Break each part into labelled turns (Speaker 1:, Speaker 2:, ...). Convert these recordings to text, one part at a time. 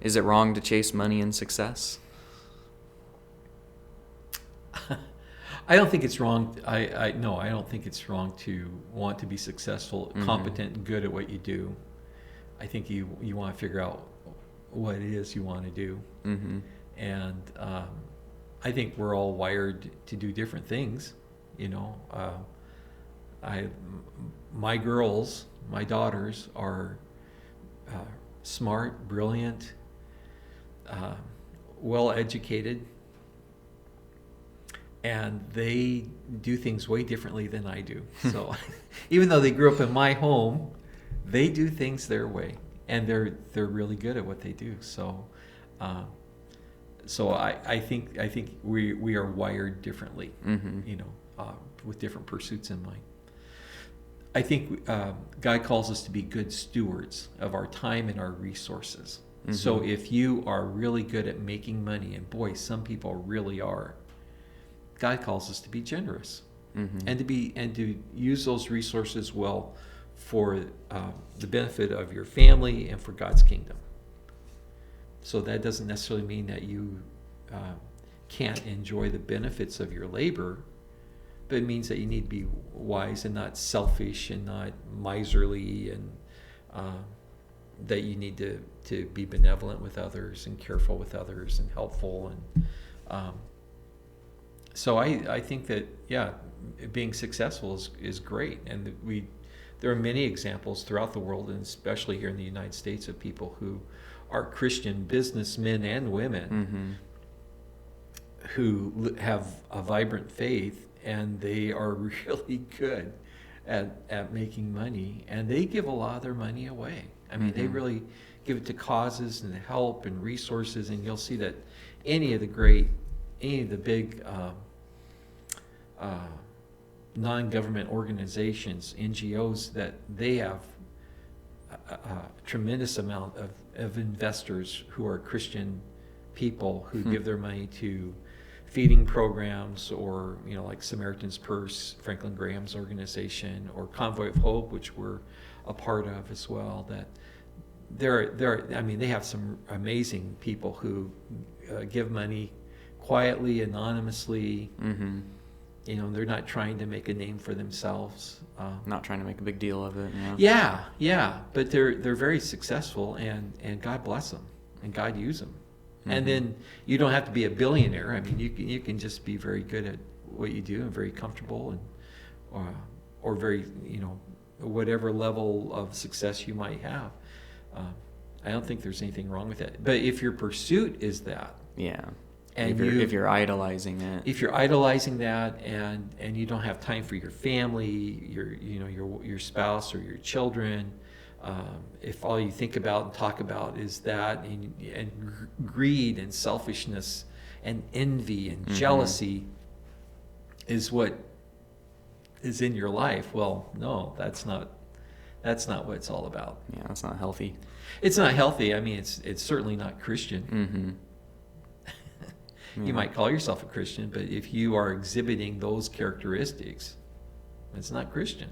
Speaker 1: is it wrong to chase money and success?
Speaker 2: I don't think it's wrong. No, I don't think it's wrong to want to be successful, competent, and good at what you do. I think you want to figure out what it is you want to do. And I think we're all wired to do different things. My girls, my daughters are smart, brilliant, well educated, and they do things way differently than I do. So even though they grew up in my home, they do things their way, and they're really good at what they do. So I think we are wired differently, with different pursuits in mind. I think God calls us to be good stewards of our time and our resources. So if you are really good at making money, and boy, some people really are, God calls us to be generous and to use those resources well for the benefit of your family and for God's kingdom. So that doesn't necessarily mean that you can't enjoy the benefits of your labor, but it means that you need to be wise and not selfish and not miserly, and that you need to be benevolent with others and careful with others and helpful. And so I think that, being successful is great. And there are many examples throughout the world, and especially here in the United States, of people who are Christian businessmen and women who have a vibrant faith, and they are really good at making money, and they give a lot of their money away. I mean, they really give it to causes and help and resources, and you'll see that any of the big non-government organizations, NGOs, that they have a tremendous amount of investors who are Christian people who give their money to feeding programs, or like Samaritan's Purse, Franklin Graham's organization, or Convoy of Hope, which we're a part of as well. That they have some amazing people who give money quietly, anonymously. They're not trying to make a name for themselves.
Speaker 1: Not trying to make a big deal of it.
Speaker 2: Yeah. But they're very successful, and God bless them, and God use them. And then you don't have to be a billionaire. I mean, you can just be very good at what you do and very comfortable, and or very whatever level of success you might have. I don't think there's anything wrong with that. But if your pursuit is that, and
Speaker 1: if you're idolizing it,
Speaker 2: if you're idolizing that, and you don't have time for your family, your spouse or your children, if all you think about and talk about is that, and greed and selfishness and envy and jealousy is what is in your life, well, no, that's not what it's all about.
Speaker 1: Yeah, that's not healthy.
Speaker 2: It's not healthy. I mean, it's certainly not Christian. You might call yourself a Christian, but if you are exhibiting those characteristics, it's not Christian.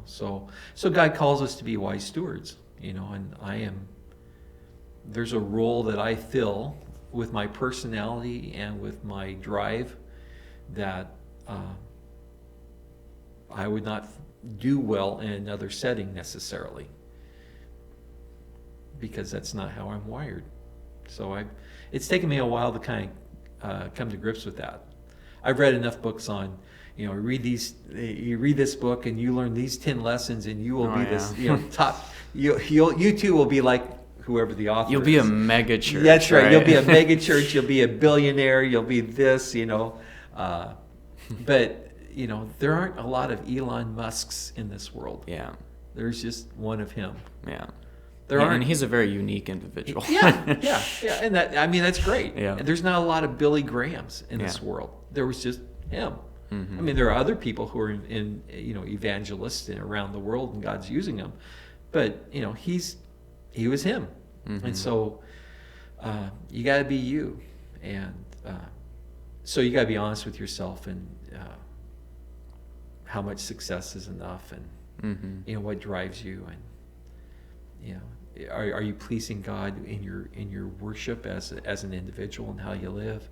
Speaker 2: So God calls us to be wise stewards, and there's a role that I fill with my personality and with my drive that I would not do well in another setting necessarily, because that's not how I'm wired. So it's taken me a while to kind of come to grips with that. I've read enough books on, you read this book and you learn these 10 lessons, and you will be this, top. You too will be like whoever the author is.
Speaker 1: You'll be a mega church.
Speaker 2: That's right. You'll be a mega church. You'll be a billionaire. You'll be this. But there aren't a lot of Elon Musks in this world.
Speaker 1: Yeah.
Speaker 2: There's just one of him.
Speaker 1: Yeah.
Speaker 2: And
Speaker 1: he's a very unique individual.
Speaker 2: Yeah. And that's great.
Speaker 1: Yeah.
Speaker 2: And there's not a lot of Billy Grahams in this world. There was just him. I mean, there are other people who are in evangelists around the world, and God's using them, but he was him. And so you got to be you, and so you got to be honest with yourself, and how much success is enough, and what drives you, and are you pleasing God in your worship as an individual and how you live?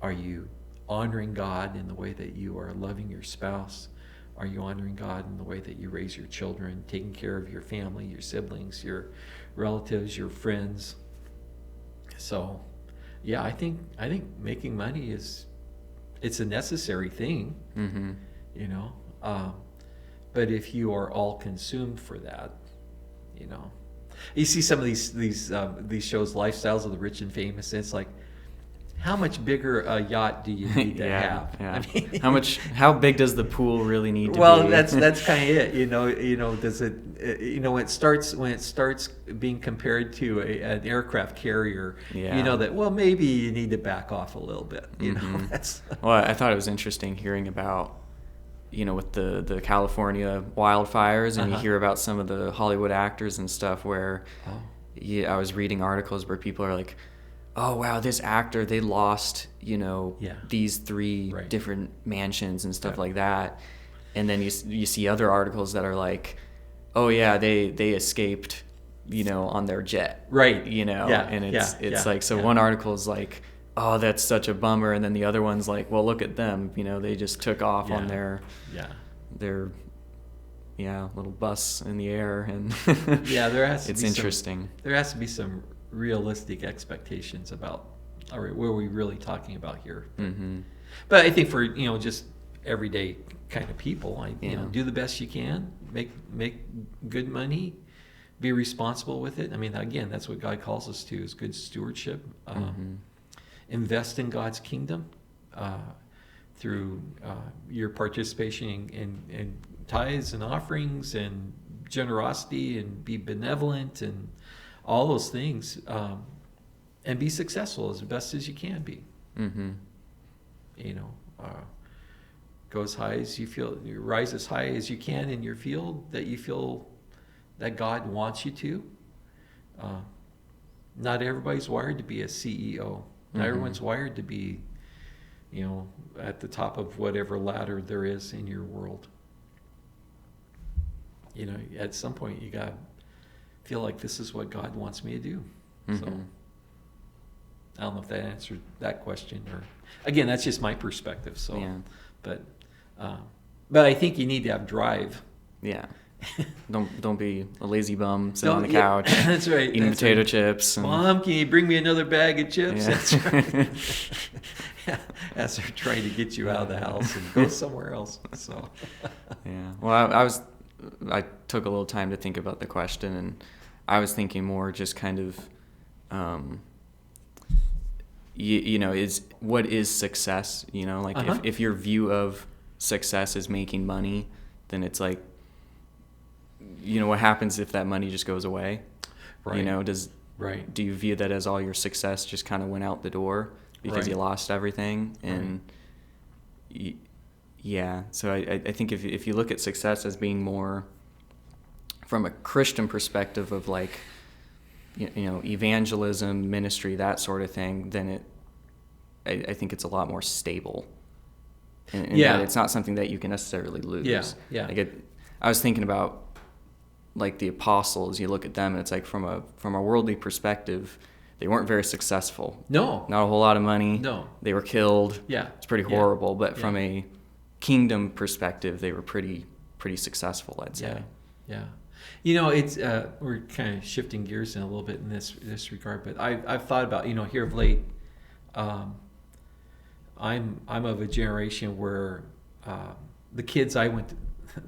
Speaker 2: Are you honoring God in the way that you are loving your spouse? Are you honoring God in the way that you raise your children, taking care of your family, your siblings, your relatives, your friends? So, yeah, I think making money it's a necessary thing, you know. But if you are all consumed for that, you know, you see some of these shows, Lifestyles of the Rich and Famous, and it's like, how much bigger a yacht do you need to have?
Speaker 1: Yeah.
Speaker 2: I mean,
Speaker 1: how big does the pool really need to be?
Speaker 2: well, that's kind of it. You know, does it? When it starts being compared to an aircraft carrier, you know that, well, maybe you need to back off a little bit. You know, that's.
Speaker 1: Well, I thought it was interesting hearing about, you know, with the California wildfires, and you hear about some of the Hollywood actors and stuff where, I was reading articles where people are like, oh wow, this actor, they lost, you know, these 3 different mansions and stuff like that, and then you see other articles that are like, oh yeah, they escaped, you know, on their jet, you know, and it's like, so one article is like, oh, that's such a bummer, and then the other one's like, well, look at them, you know, they just took off on their little bus in the air, and
Speaker 2: there has to
Speaker 1: it's
Speaker 2: be
Speaker 1: interesting.
Speaker 2: There has to be some realistic expectations about, all right, what are we really talking about here? But I think for, you know, just everyday kind of people, you know, do the best you can, make good money, be responsible with it. I mean, again, that's what God calls us to, is good stewardship. Invest in God's kingdom through your participation in tithes and offerings and generosity, and be benevolent and all those things, and be successful as best as you can be. You know, go as high as you feel, rise as high as you can in your field that you feel that God wants you to. Not everybody's wired to be a CEO. Not everyone's wired to be, you know, at the top of whatever ladder there is in your world. You know, at some point you got feel like this is what God wants me to do. So I don't know if that answered that question, or again, that's just my perspective. So, but I think you need to have drive. Yeah.
Speaker 1: Don't be a lazy bum sitting on the couch.
Speaker 2: That's right.
Speaker 1: Eating potato chips. And...
Speaker 2: Mom, can you bring me another bag of chips?
Speaker 1: Yeah.
Speaker 2: That's right. As they're trying to get you out of the house and go somewhere else. So.
Speaker 1: Yeah. Well, I took a little time to think about the question, and I was thinking more just kind of, you know, what is success? You know, like if your view of success is making money, then it's like, you know, what happens if that money just goes away? Right. You know, do you view that as all your success just kind of went out the door because you lost everything? And so I think if you look at success as being more from a Christian perspective of like, you know, evangelism, ministry, that sort of thing, then I think it's a lot more stable. And that it's not something that you can necessarily lose. Like I was thinking about like the apostles. You look at them, and it's like from a worldly perspective, they weren't very successful. No, not a whole lot of money. No, they were killed. Yeah, it's pretty horrible. But from a kingdom perspective, they were pretty successful, I'd say.
Speaker 2: Yeah. You know, it's we're kind of shifting gears in a little bit in this regard, but I've thought about, you know, here of late, I'm of a generation where the kids I went to,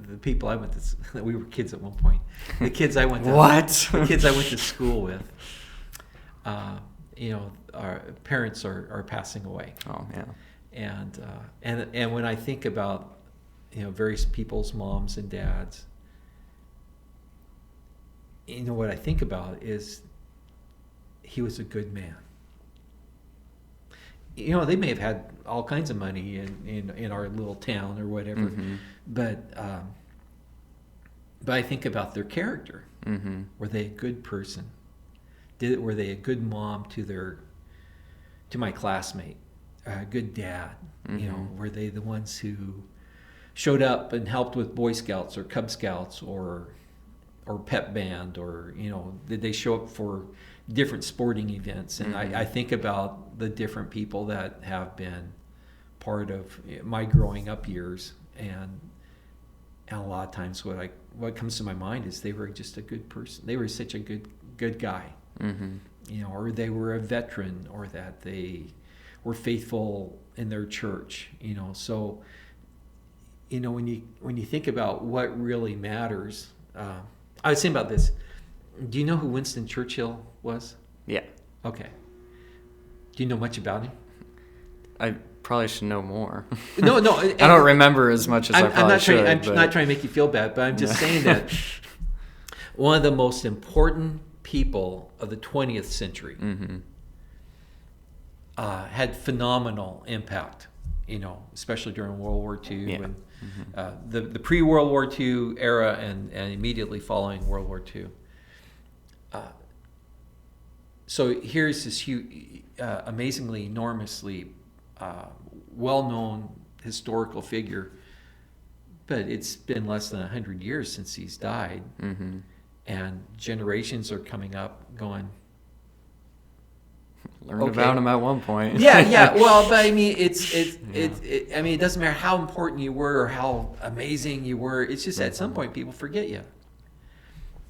Speaker 2: the people I went to, we were kids at one point. The kids I went to the kids I went to school with, you know, our parents are passing away. Oh yeah. And when I think about, you know, various people's moms and dads, you know, what I think about is he was a good man. You know, they may have had all kinds of money in our little town or whatever, but I think about their character. Were they a good person? Were they a good mom to my classmate? A good dad? You know, were they the ones who showed up and helped with Boy Scouts or Cub Scouts, or or pep band, or did they show up for different sporting events? And I think about the different people that have been part of my growing up years, and a lot of times what comes to my mind is they were just a good person. They were such a good guy, or they were a veteran, or that they were faithful in their church. So when you think about what really matters, I was saying about this. Do you know who Winston Churchill was?
Speaker 1: Yeah.
Speaker 2: Okay. Do you know much about him?
Speaker 1: I probably should know more.
Speaker 2: No.
Speaker 1: I don't remember as much as I probably should.
Speaker 2: I'm not trying to make you feel bad, but I'm just saying that one of the most important people of the 20th century had phenomenal impact, especially during World War II and the pre-World War II era and immediately following World War II. So here's this huge, amazingly, enormously well-known historical figure, but it's been less than 100 years since he's died, and generations are coming up going,
Speaker 1: learned about him at one point.
Speaker 2: Yeah. Well, but I mean, it doesn't matter how important you were or how amazing you were. It's just at some point people forget you,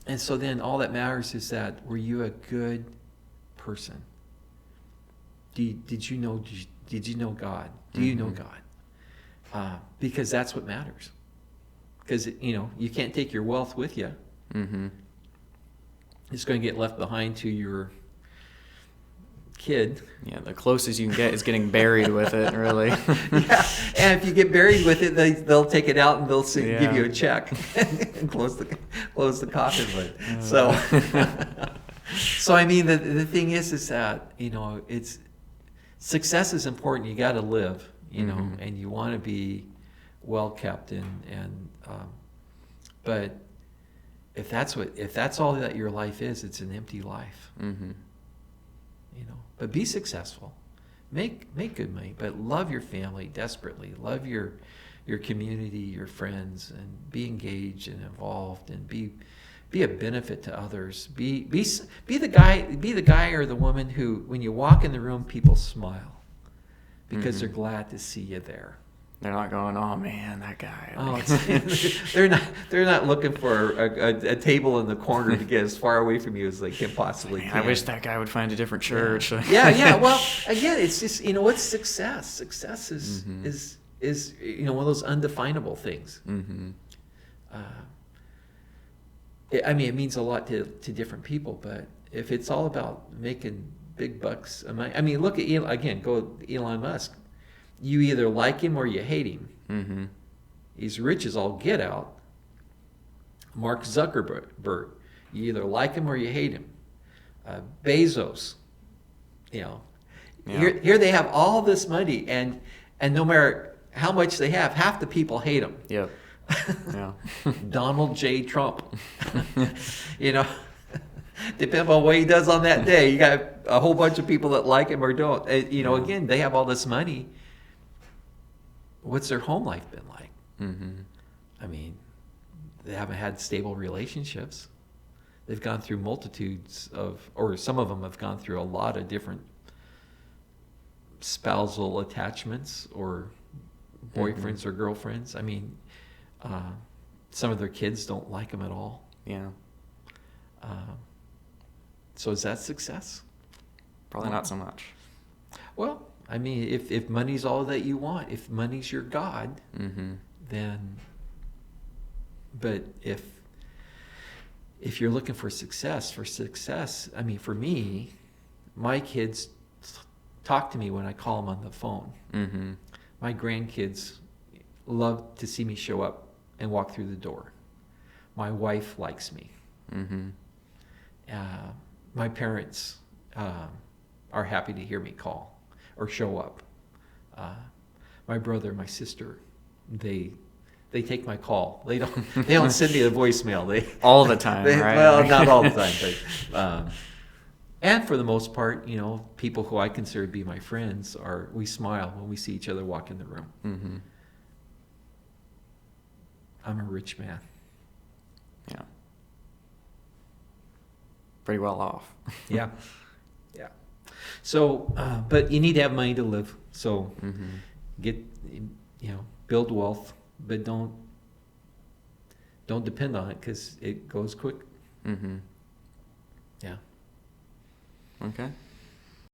Speaker 2: and so then all that matters is that were you a good person? Did you know God? Do you know God? Because that's what matters. Because you can't take your wealth with you. It's going to get left behind to your kid.
Speaker 1: Yeah, the closest you can get is getting buried with it, really.
Speaker 2: Yeah, and if you get buried with it, they'll take it out and they'll give you a check and close the coffin lid. So I mean, the thing is that it's success is important. You got to live, and you want to be well kept, and but if that's all that your life is, it's an empty life. But be successful, make good money, but love your family desperately. Love your community, your friends, and be engaged and involved, and be a benefit to others. Be the guy or the woman who, when you walk in the room, people smile because they're glad to see you there.
Speaker 1: They're not going, oh man, that guy.
Speaker 2: Oh, they're not looking for a table in the corner to get as far away from you as they can possibly.
Speaker 1: Man, I wish that guy would find a different church.
Speaker 2: Yeah. Well, again, it's just what's success? Success is one of those undefinable things. It means a lot to different people, but if it's all about making big bucks, look at Elon Musk. You either like him or you hate him. He's rich as all get out. Mark Zuckerberg, you either like him or you hate him. Bezos, here they have all this money, and no matter how much they have, half the people hate him.
Speaker 1: Yep. Yeah.
Speaker 2: Donald J. Trump. Depending on what he does on that day, you got a whole bunch of people that like him or don't. Again, they have all this money. What's their home life been like? They haven't had stable relationships. They've gone through multitudes or some of them have gone through a lot of different spousal attachments or boyfriends or girlfriends. Some of their kids don't like them at all.
Speaker 1: Yeah.
Speaker 2: So is that success?
Speaker 1: Probably not so much.
Speaker 2: Well, if money's all that you want, if money's your God, then. But if you're looking for success, for me, my kids talk to me when I call them on the phone. My grandkids love to see me show up and walk through the door. My wife likes me. My parents are happy to hear me call or show up. My brother, my sister, they take my call. They don't send me a voicemail.
Speaker 1: All the time, right?
Speaker 2: Well, not all the time, but and for the most part, people who I consider to be my friends we smile when we see each other walk in the room. I'm a rich man.
Speaker 1: Yeah. pretty well off.
Speaker 2: Yeah. Yeah. So, but you need to have money to live. So get, build wealth, but don't depend on it because it goes quick.
Speaker 1: Mm-hmm.
Speaker 2: Yeah.
Speaker 1: Okay.